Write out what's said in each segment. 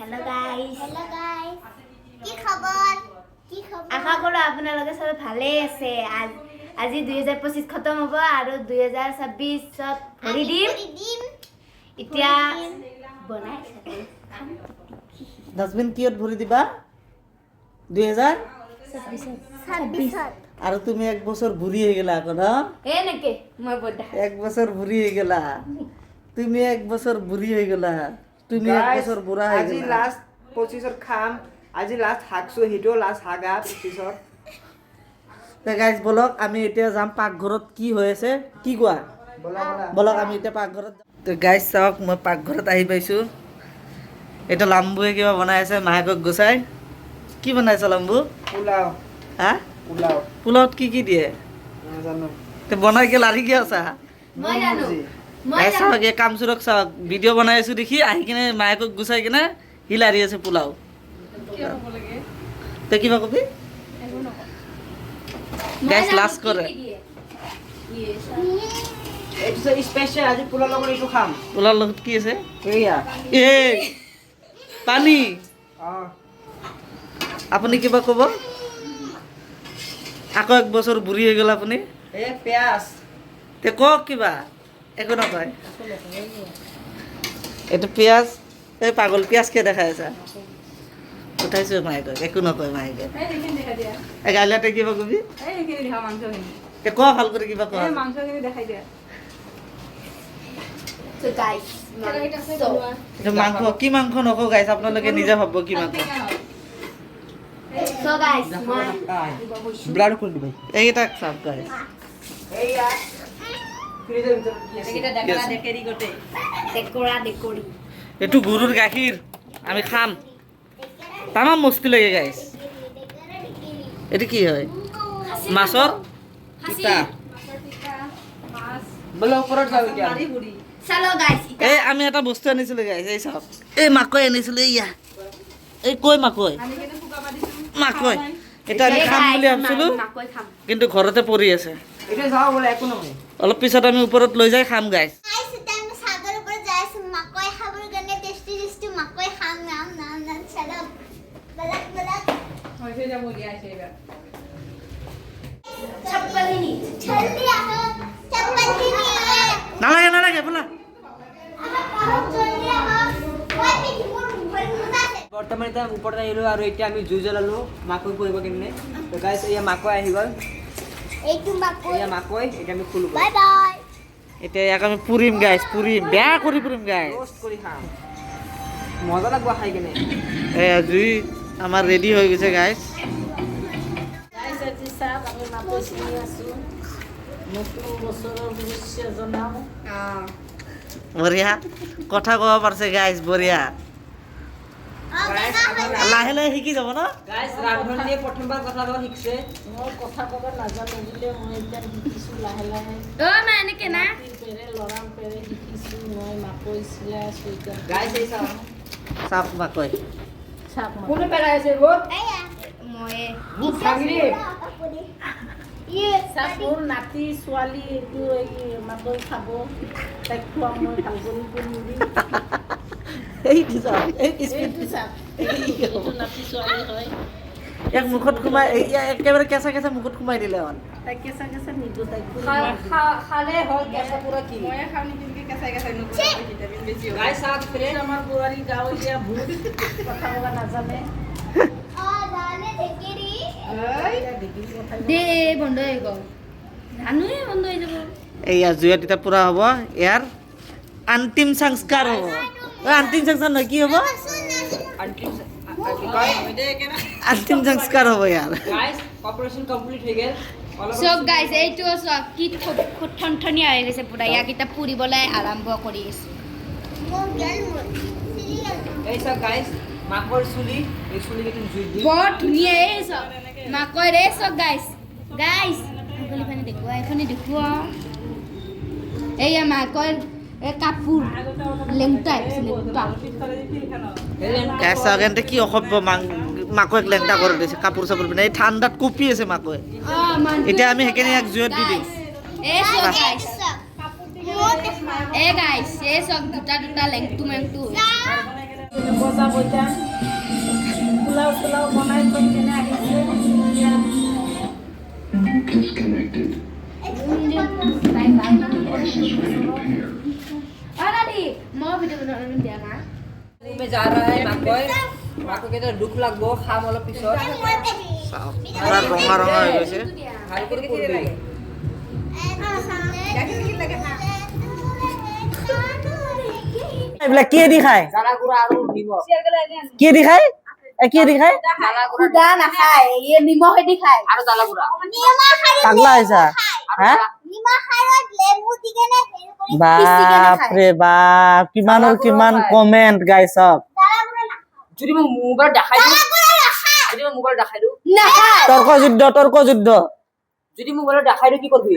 Hello guys কি খবৰ আশা কৰো আপোনালোকে সবে ভালে আছে আজি 2025 খতম হ'ব আৰু 2026 ত ভৰি দিম এতিয়া বনাই খাম ডাস্টবিন কিয়ত ভৰি দিবা 2026 আৰু তুমি এক বছৰ বুঢ়ী হৈ গেলা আকৌ ন এনেকে মই বড়া এক বছৰ বুঢ়ী হৈ গেলা তুমি এক বছৰ বুঢ়ী হৈ গেলা তুমি এক বছৰ বুঢ়া হৈ আজি গেলা লাষ্ট 25 খাম আজি লাষ্ট হাগছো হিটো লাষ্ট হাগা 25 তে গাইজ বলক আমি এতিয়া যাম পাকঘৰত কি হৈ আছে কি কোৱা বলা বলা বলক আমি এতিয়া পাকঘৰত তো গাইজ চাওক মই পাকঘৰত আহি পাইছোঁ এটা লাম্বুৱে কিবা বনাই আছে মাহেকক গুচাই কি বনাইছে লাম্বু পোলাও হা পোলাও পোলাওত কি দিয়ে নাজানো তে বনাই কে লাৰি কি আছা মই জানো গাইজ চাওক এই কামচুৰক চাওক ভিডিঅ' বনাই আছোঁ দেখি আহি কিনে মাহেকক গুচাই কিনে সি লাৰি আছে পোলাও তে কিবা কবি গাইজ লাষ্ট কৰে এইটো স্পেশাল আজি পোলাও লগত এইটো খাম পোলাওৰ লগত কি আছে এইয়া এই পানী অ আপুনি কিবা ক'ব আকৌ এক বছৰ বুঢ়ী হৈ গ'ল আপুনি এ পিয়াজ তে কওক কিবা একো নকয় এইটো পিঁয়াজ এই পাগল পিঁয়াজ কিয় দেখাই আছা উঠাইছোঁ মায়েকক একো নকয় মায়েকে এই গাইলাতে কিবা কবি তে কোৱা ভাল কৰি কিবা কোৱা So guys, এইটো মাংস কি মাংস নকওঁ গাইছ আপোনালোকে নিজে ভাবিব কি মাংস so guys, মই ব্লাড কৰি দিবি এইকেইটা চাওক গাইছ এইয়া ফ্ৰিজৰ ভিতৰত কি আছে ডেকৰি এইটো গৰুৰ গাখীৰ আমি খাম তামাম মস্তি লাগে গাইছ এইটো কি হয় মাছৰ তিতা বলা ওপৰত যাও এতিয়া চলো গাইস এই আমি এটা বস্তু আনিছিলোঁ গাইছ এই চাওক এই মাকৈ আনিছিলোঁ এইয়া এই কৈ মাকৈ মাকৈ এটা আমি খাম বুলি ভাবিছিলোঁ মাকৈ খাম কিন্তু ঘৰতে পৰি আছে এটা যাও বলে একো নহয় অলপ পিছত আমি ওপৰত লৈ যাই খাম গাইছ গাইস এটা আমি সাগৰ ওপৰত যাই আছো মাকৈ খাবৰ কাৰণে টেষ্টি মাকৈ খাম নাম চলো বলক চপ্পলিনি জলদি আহো চপ্পলি নালাগে নালাগে বলা জলদি আহো ওই পিঠি মোৰ মুখত আছে বৰ্তমান এতিয়া ওপৰত আহিলো আৰু এতিয়া আমি জুই জ্বলালো মাকৈ কৰিব কিনে তো গাইস এয়া মাকৈ আহি গ'ল এইটো মাকৈ এয়া মাকৈ এটা আমি খুলো বাই বাই এতিয়া ইয়াক আমি পুৰিম গাইছ পুৰিম বেয়া কৰি পুৰিম গাইছ ৰোষ্ট কৰি খাম মজা লাগব খাই কিনে এয়া জুই আমাৰ ৰেডি হৈ গৈছে গাইছ বঢ়িয়া কথা ক'ব পাৰিছে গাইছ বঢ়িয়া লাহে লাহে শিকি যাব ন গাইস ৰান্ধনীয়ে প্ৰথমবাৰ কথা ক'ব শিকছে মই কথা ক'ব নাজানো বুলিলে মই এতিয়া শিকিছোঁ লাহে লাহে অ মা এনেকে না লৰাম পেৰে শিকিছোঁ মই মাকৈ চিলাই চুইটাৰ গাইস এই চাও চাওক মাকৈ চাক কোনে পেলাইছে বহুত আয়া মই ভাগিৰি চাক মোৰ নাতি ছোৱালী এইটো এই মাকৈ খাব তাইক খোৱাম মই ভাল কৰি পুৰি এইটো চাওক এই এইটো চাক এইটো নাতি ছোৱালী হয় ইয়াক মুখত সোমাই একেবাৰে কেঁচা কেঁচা মুখত সোমাই দিলে হ'ল তাইক কেঁচা কেঁচা নিদো তাইক খালে হ'ল কেঁচা পুৰা কি গাইস চাওক ফ্ৰে আমাৰ বোৱাৰী গাঁৱলীয়া ভূত কথা ক'ব নাজানে দানে দেকিৰি ডিগ্ৰী কথা দে বন্ধ হৈ গ'ল জানোৱে বন্ধ হৈ যাব এইয়া জুইত এতিয়া পুৰা হ'ব ইয়াৰ অন্তিম সংস্কাৰ হ'ব অন্তিম সংস্কাৰ নহয় কি হ'ব আন্টিম কি কয় অন্তিম সংস্কাৰ হ'ব ইয়াৰ গাইস অপাৰেশন কমপ্লিট হৈ গেল চব গাইছ এইটো চব কি ঠনঠনীয়া হৈ গৈছে পুৰা ইয়াক এতিয়া পুৰিবলৈ আৰম্ভ কৰি আছো মোৰ গেল মোৰ এই চাওক গাইস মাকৰ চুলি এই চুলি কেইটা জুই দি বৰ ধুনীয়া এই চব মাকৈ ৰে চব গাইছ গাইছ আঙুলি পানী দেখুৱা এইখনে দেখুৱা এইয়া মাকৈ কাপোৰ লেংটা গাইছ চাওক এন্তে কি অসভ্য মাকৈক লেংটা কৰি দিছে কাপোৰ চাপোৰ পিনে এই ঠাণ্ডাত কঁপি আছে মাকৈ এতিয়া আমি সেইখিনি ইয়াক জুইত দি দিম এই চব গাইছ মোৰ এই গাইছ এই চব দুটা লেংটু মেংটু বজা বৈতাম পোলাও চোলাও বনাই থৈ কিনে আহিছে Disconnected. মই ভিডিঅ' বনাবলৈ দিয়া না में जा रहा है माकोय माको के तो दुख लागबो खाम অলপ পিছত পুৰা ৰঙা ৰঙা হৈ গৈছে ভাল কৰি কৰিবি এইবিলাক কি দি খায় জালা গুড়া আৰু নিমখ কি দি খায় কি দি খায় সুদা নাখায় ইয়ে নিমখেদি খায় আৰু জালা গুড়া পাগলা হৈছা হা নিমখ আৰু লেবু দি কেনে হেৰি কৰি বাপৰে বাপ কিমানৰ কিমান কমেণ্ট গাইছ যদি মই মোবাইল দেখাই দিওঁ যদি মই মোবাইল দেখাই দিওঁ নাখায় তৰ্ক যুদ্ধ যদি মোবাইল দেখাই দিওঁ কি কৰবি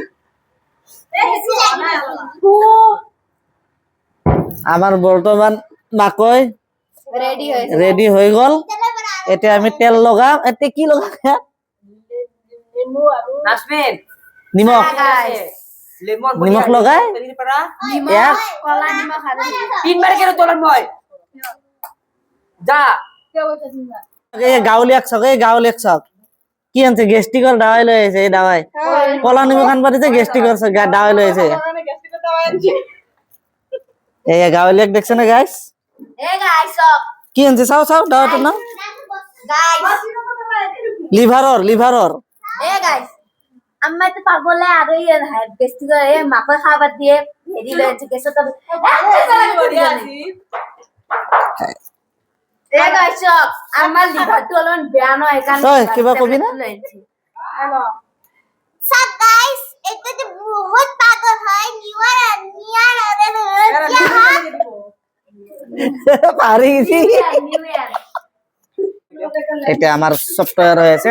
আমাৰ বৰ্তমান মাকৈ ৰেডি হৈছে ৰেডি হৈ গ'ল এতিয়া আমি তেল লগাম এতিয়া কি লগাম নাচমেন নিমখ লেমন নিমখ লগাই তেলিৰ পৰা ইয়াক কলা নিমখ আৰু তিনবাৰ কেনে তোলাম মই যা এই গাঁৱলীয়াক চাওক এই গাঁৱলীয়াক চাওক কি আনছে গেষ্টিকৰ দাৱাই লৈ আহিছে এই দাৱাই কলা নিমখ আনবা দিছে গেষ্টিকৰ দাৱাই লৈ আহিছে এই গাঁৱলীয়াক দেখছে না গাইছ এ গাইছ কি আনছে চাও চাও দাৱাটোৰ নাম গাইছ লিভাৰৰ এ গাইছ আম্মাই তো পাগলে আৰু ইয়ে বেছি কৰে এ মাকৈ খাবা দিয়ে হেৰি লৈ আছে গেছত এ গাইছ আমাৰ লিভাৰটো অলপমান বেয়া নহয় সেইকাৰণে তই কিবা কবি না সব গাইস এটা যে বহুত পাগল হয় নিয়ার পাৰি গেছি এতিয়া আমাৰ চব তৈয়াৰ হৈ আছে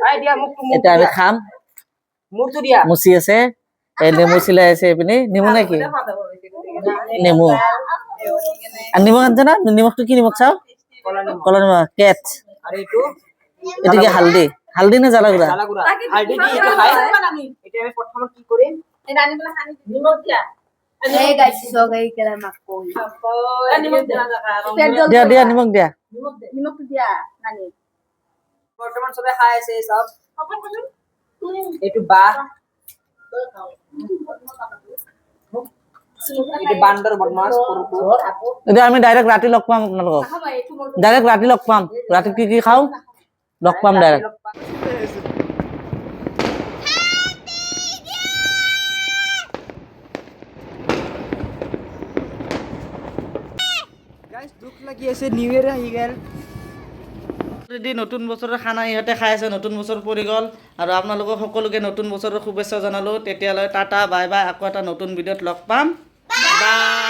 আই দিয়া মোক এতিয়া আমি খাম মূৰটো দিয়া মুচি আছে এই নেমু চিলাই আছে এইপিনে নেমু নেকি নেমু আৰু নিমখ আনছে না নিমখটো কি নিমখ চাও কলা নিমখ কেট আৰু এইটো এইটো কি হালদি নে জ্বালা গুড়া জালা গুড়া হালধি দি এইটো খাই এতিয়া আমি প্ৰথমত কি কৰিম নিমখ দিয়া এ গাইছ সগাই কেলা মাকৈ নিমখ দিয়া দিয়া নিমখ দিয়া নিমখটো দিয়া নানি বৰ্তমান চবে খাই আছে সব এইটো বাহ এইটো বান্দৰ বদমাছ সৰুটো এতিয়া আমি ডাইৰেক্ট ৰাতি লগ পাম আপোনালোকক ডাইৰেক্ট ৰাতি লগ পাম ৰাতি কি কি খাওঁ লগ পাম ডাইৰেক্ট গাইস দুখ লাগি আছে নিউ ইয়াৰ আহি গেল নতুন বছৰৰ খানা ইহঁতে খাই আছে নতুন বছৰ পৰি গ'ল আৰু আপোনালোকক সকলোকে নতুন বছৰৰ শুভেচ্ছা জনালোঁ তেতিয়ালৈ টাটা বাই বাই আকৌ এটা নতুন ভিডিঅ'ত লগ পাম বাই